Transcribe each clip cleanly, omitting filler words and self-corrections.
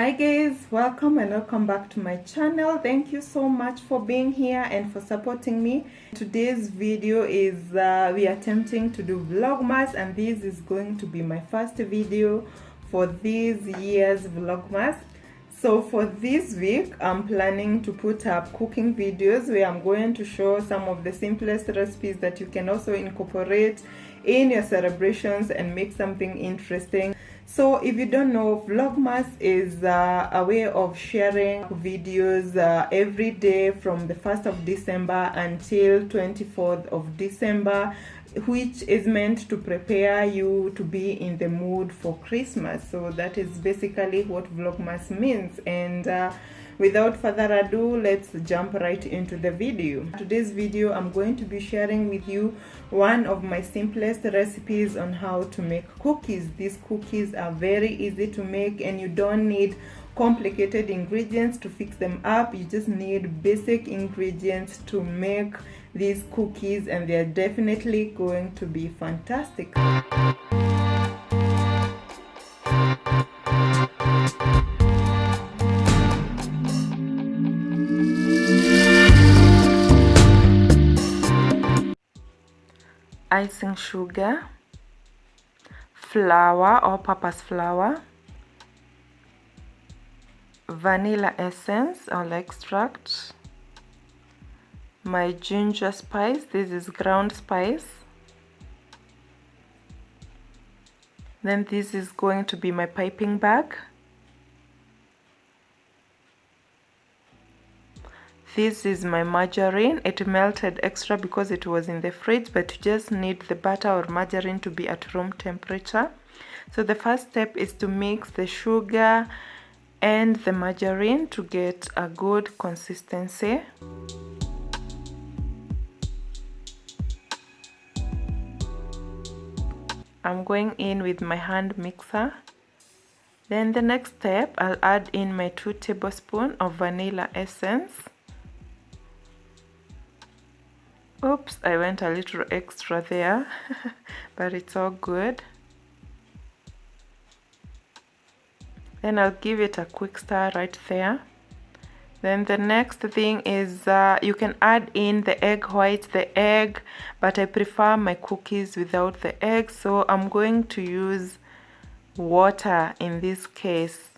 Hi guys, welcome and welcome back to my channel. Thank you so much for being here and for supporting me. Today's video is we are attempting to do vlogmas, and this is going to be my first video for this year's vlogmas. So for this week I'm planning to put up cooking videos where I'm going to show some of the simplest recipes that you can also incorporate in your celebrations and make something interesting. So if you don't know, vlogmas is a way of sharing videos every day from the 1st of December until 24th of December, which is meant to prepare you to be in the mood for Christmas. So that is basically what vlogmas means, and without further ado, let's jump right into the video. Today's video I'm going to be sharing with you one of my simplest recipes on how to make cookies. These cookies are very easy to make and you don't need complicated ingredients to fix them up. You just need basic ingredients to make these cookies, and they're definitely going to be fantastic. Icing sugar, flour, all-purpose flour, vanilla essence or extract, my ginger spice, this is ground spice, then this is going to be my piping bag, this is my margarine. It melted extra because it was in the fridge, but you just need the butter or margarine to be at room temperature. So the first step is to mix the sugar and the margarine to get a good consistency. I'm going in with my hand mixer. Then the next step, I'll add in my 2 tablespoons of vanilla essence. Oops, I went a little extra there, but it's all good. Then I'll give it a quick stir right there. Then the next thing is you can add in the egg white, the egg, but I prefer my cookies without the egg, so I'm going to use water in this case.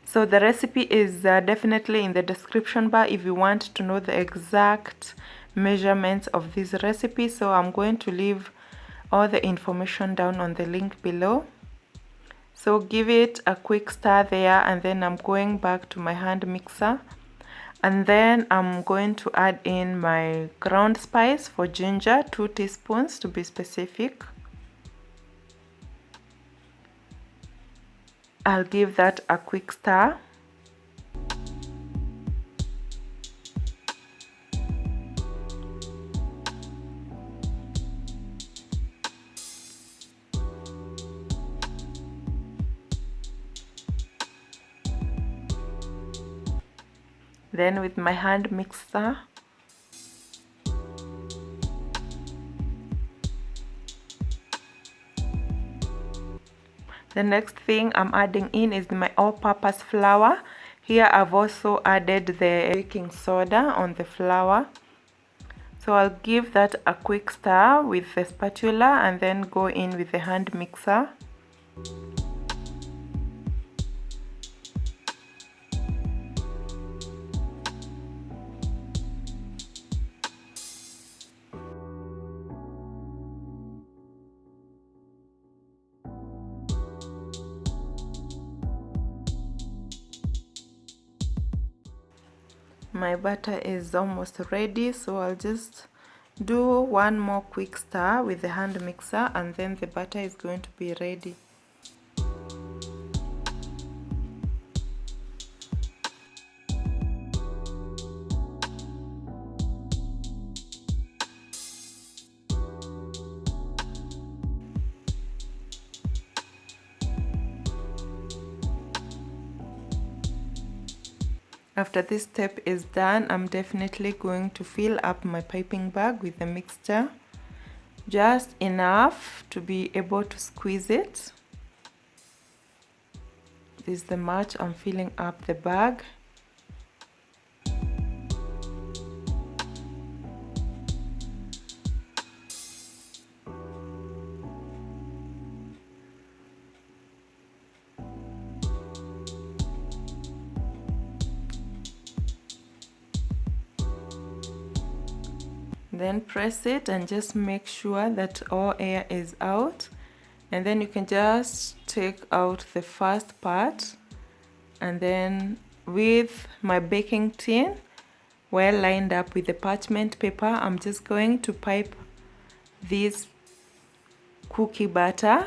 So the recipe is definitely in the description bar if you want to know the exact measurements of this recipe. So I'm going to leave all the information down on the link below. So give it a quick stir there, and then I'm going back to my hand mixer, and then I'm going to add in my ground spice for ginger, 2 teaspoons to be specific. I'll give that a quick stir. Then with my hand mixer, the next thing I'm adding in is my all-purpose flour. Here I've also added the baking soda on the flour. So I'll give that a quick stir with the spatula and then go in with the hand mixer. My butter is almost ready, so I'll just do one more quick stir with the hand mixer, and then the butter is going to be ready. After this step is done, I'm definitely going to fill up my piping bag with the mixture, just enough to be able to squeeze it. This is the much I'm filling up the bag. Then press it and just make sure that all air is out, and then you can just take out the first part, and then with my baking tin well lined up with the parchment paper, I'm just going to pipe this cookie batter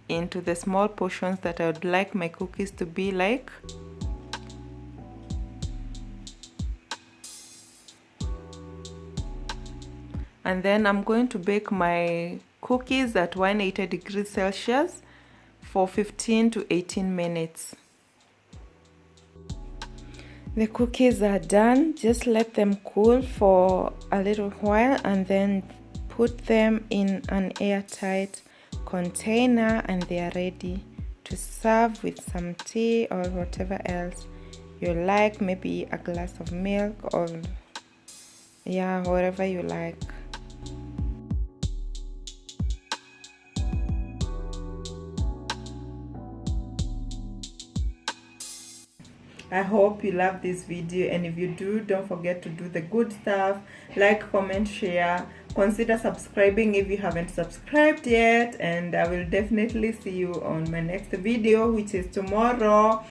into the small portions that I would like my cookies to be like. And then I'm going to bake my cookies at 180 degrees Celsius for 15 to 18 minutes. The cookies are done. Just let them cool for a little while and then put them in an airtight container, and they are ready to serve with some tea or whatever else you like, maybe a glass of milk or yeah, whatever you like. I hope you love this video, and if you do, don't forget to do the good stuff, like, comment, share, consider subscribing if you haven't subscribed yet, and I will definitely see you on my next video, which is tomorrow.